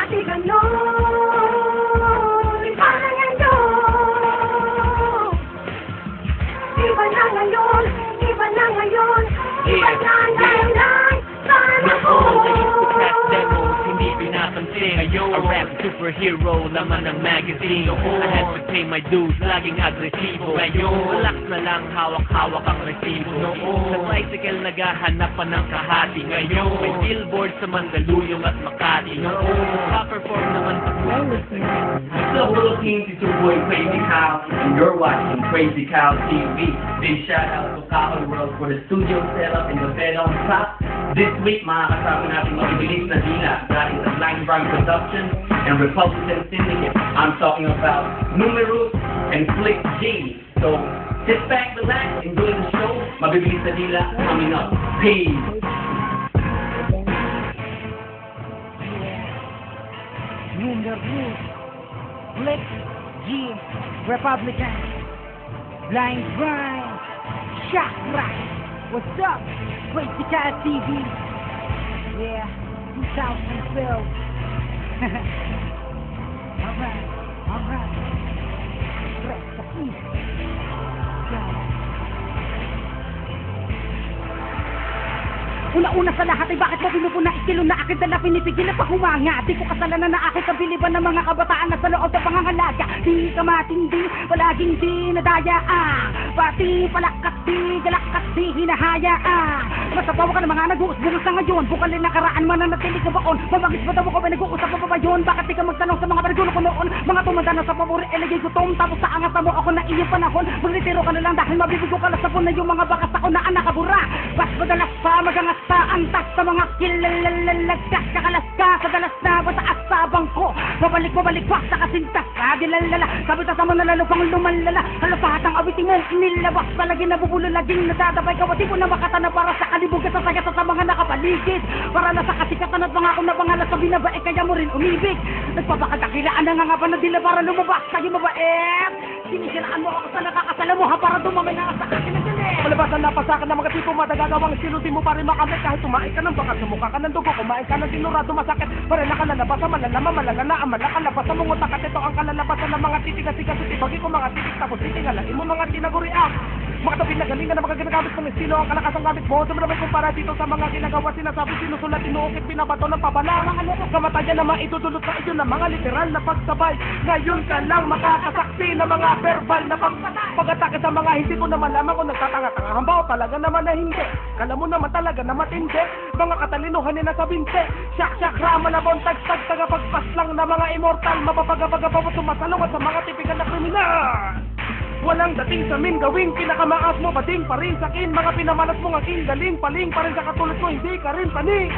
dati ganon. Iba na ngayon. Iba na ngayon. Iba na ngayon. Iba na ngayon. Hindi pinapansin. A rap superhero, laman ng magazine. I had to pay my dues, laging agresibo. Ngayon, relax na lang, hawak-hawak ang resibo. Sa tricycle, naghahanap pa ng kahati. Ngayon, may billboard sa Mandaluyong at Makati. Pa-perform naman sa Hello Philippines, it's your boy Crazy Cow, and you're watching Crazy Cow TV. Big shout out to Kahon World for the studio setup and the bed on top. This week, makakasama natin mabibilis na dila galing sa Blind Rhyme Productions and Republican Syndicate. I'm talking about Numerous and Flick G. So, sit back, relax, enjoy the show. Mabibilis na dila coming up. Peace! Numerous, Flick G, Republican, Blind Rhyme, Chakra. What's up? Crazy Cow TV. Yeah, 2012. Alright. Let's go. Una-una sa lahat ay bakit mo pinupuna estilo na akin dala pinipigil na pahumanga. Di ko kasalanan na aking kabiliban ng mga kabataan na sa loob ng pangangalaga. Di ka matindi, palaging di nadayaan. Pati palakat di, galakat di hinahayaan. Masabawa ka ng mga nag-uusbungas na ngayon. Bukalin nakaraan mananatili ka baon. Mamagis ba daw ako ba nag-uusap pa ba yun? Bakit di ka magtanong sa mga barigulo ko noon? Mga tumanda na sa pabori, eligay gutom. Tapos sa angat mo ako na iyong panahon. Magretiro ka na lang dahil mabibigo ka na sa na yung mga bakas ako na anakabura. Bas madalas pa magangas sa antas sa mga kilalalagas kakalas ka sa dalas na mataas sa bangko. Mabalik pa sa kasintas ka dilalala. Sabi ta sa mga lalupang lumalala. Halapahat ang awitin mo inilabas sa lagi nabubulo laging nadadabay ka. Wati mo na makatana para sa kalibog at sa sa mga nakapaligid. Para na sa kasikatan at mga akong napangalas sa binabae kaya mo rin umibig. Nagpapakadakilaan na nga pa na dila para lumabas kayo mabait. Sinisiraan mo ako sa nakakasalamuha para dumamay na sa akin na dali. Malabasan na pasakan ng mga tipo matagagawang estilo di mo pa rin makamit. Kahit tumain ka ng bakat, sumuka ka ng dugo, kumain ka ng dinurado masakit. Parela ka lalabasa, malalama, malalana, amala ka labasa, mungutak at ito ang kalalabasan ng mga titig-tigas at ibagi ko mga titig tapos titingalain mo mga tinaguriang. Mga tabi na galing ka na mga ginagamit mong estilo ang kalakas ang gamit mo. Dumarabi kumpara dito sa mga ginagawa sinasabi, sinusulat, inuukit, binabato ng pabala. Kamatayan na maitutulot sa iyo ng mga literal na pagsabay. Ngayon ka lang makakasaksi ng mga verbal na pag-atake sa mga hindi ko na malaman kung nagtatanga-tanga ba o talaga naman na hindi. Kala mo naman talaga na matindi. Mga katalinuhan na sa binte. Syak-syak, rama na bontag, tagapagpas lang na mga immortal. Mapapagapagapapot sumasalong at sa mga tipikal na kriminal. Walang dating sa min gawing pinakamaas mo bading pa rin sa akin. Mga pinamalas mong aking galing paling pa rin sa katulad ko hindi ka rin paning.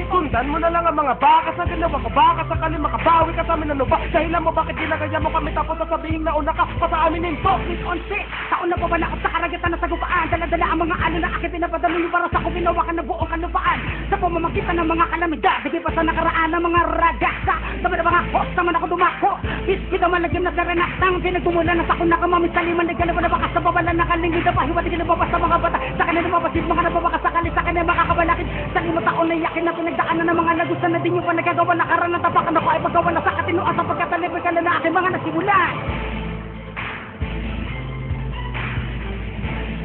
Sundan mo na lang ang mga bakas na ginawa ka. Bakas sa kalim makabawi ka sa amin ano ba? Dahilan mo bakit ginagaya mo kami tapos sasabihin na una ka pa sa amin nito. Please on six. Taon na pa ba na sa karagatan na sagupaan. Dala-dala ang mga ano na akin pinapadalo para sa ko ginawa ka na buong kalupaan. Sa pamamagitan ng mga kalamidad. Sige pa sa nakaraan ng mga ragasa. Sabi na mga host naman ako dumako. Biskit ang malagyan na sa renatang. Pinagtumulan na sa kunakamamis kaliman na gano'n na bakas sa babalan na kalingid na pahiwati ka na babas sa mga bata. Sa kanya na mabasid mga nababakas sa kalis. Sa kanya makakabalakid. Sa 5 taon na yakin na pinagdaanan ng mga nagustuhan na din yung panagagawa na karan na tapakan ako ay paggawa na sa katinuan sa pagkatalibay ka na aking mga nasimulan.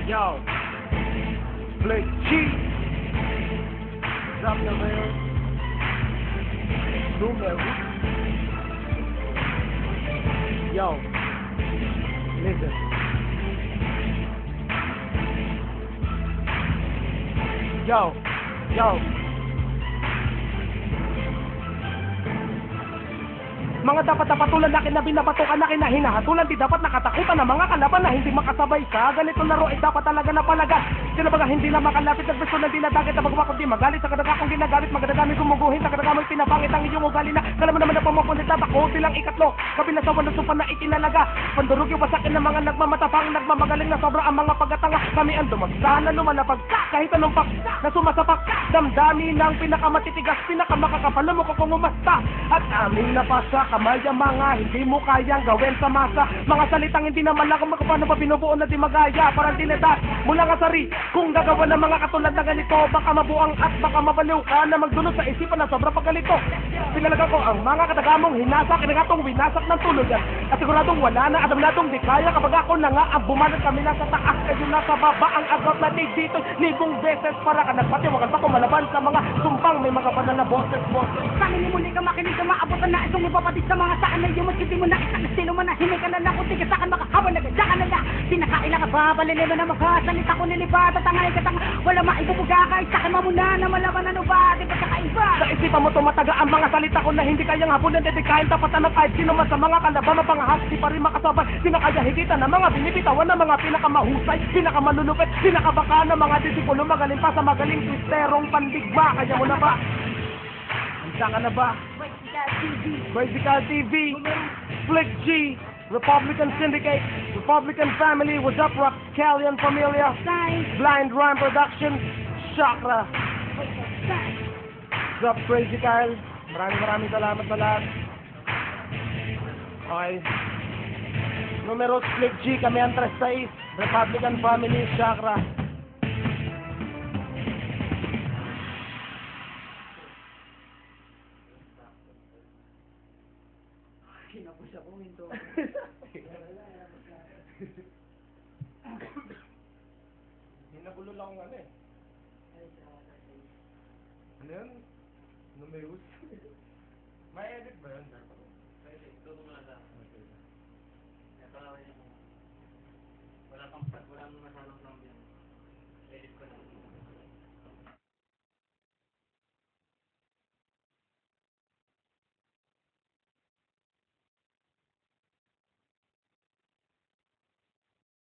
Yo, Flick G. Drop the mail. Numerous. Yo, listen. Yo. Mga dapat tulad na kin na binabatukan na kinahinahatulad. Di dapat nakatakutan ng mga kalaban na hindi makasabay sa ganito laro ay dapat talaga na palagas. Sila baga hindi na makalapit at gusto na dinadagit na bagwakot di magalit. Sa kadagakong ginagalit magdadami gumuguhin. Sa kadagamang pinapangit ang iyong ugali na kalaman naman na pamapunit na tako silang ikatlo. Kabila sa walang supan na itinalaga. Pandurog yung pasakin ng mga nagmamatapang nagmamagaling na sobra ang mga pagkatanga. Kami ang dumagsa na lumalapag kahit anong paksa na sumasapak. Damdami ng pinakamatitigas pinakamakakapalo mo ko kung umasta. At aming napasa kamalya, mga hindi mo kayang gawin sa masa. Mga salitang hindi naman lang kung paano ba binubuo na di magaya. Parang tinadat mula nga sari, kung gagawa ng mga katulad na ganito, baka mabuang at baka mabaliw ka na magdulot sa isipan na sobra pagkalito. Pinalaga ko ang mga katagamong hinasak, kinagatong winasak ng tulugan. At siguradong wala na, adam natong di kaya, kapag ako na nga ang bumanat kami nasa taas, kayo nasa baba, ang agot na dito, libong beses para ka nagpatiwagan pa kumalaban sa mga sumpang may mga banal na boses. Sa amin muli ka makinig ka maabutan na itong ipapatid sa mga saan na yung hindi mo na isang estilo manahimik ka na lang kung tigas akan makahabal na gadya ka na lang pinakailang ka ba balilin na makasalita ko nilipat at tangay ka tanga wala maibubuga kahit sa akin mamuna na malaman ano ba di ba kakaiba Sa isipan mo tumataga ang mga salita ko na hindi kayang habunan, dedikahin tapatan ng kahit sino man sa mga kalaban o pangahas, di pa rin makasaban, di na kaya higitan ng mga binibitawan ng mga pinakamahusay, pinakamalulupit, pinakabaka ng mga disipulo, magaling pa sa magaling twisterong pandigma. Kaya mo na ba? Handa ka na ba? Bicycle TV, Flick G, Republican Syndicate, Republican Family, What's Up Rock, Callion Familia, Blind Rhyme Production, Chakra. What's up, Crazy Kyle? Maraming salamat sa lahat. Okay. Numero Flick G, kami ang 36, Republican Family, Chakra. Hinagulo lang ang ano eh. Ano yun? Numerous? May edit ba yun? Pwede, doon mo lang sa. Ito lang yung... Wala pang masyadong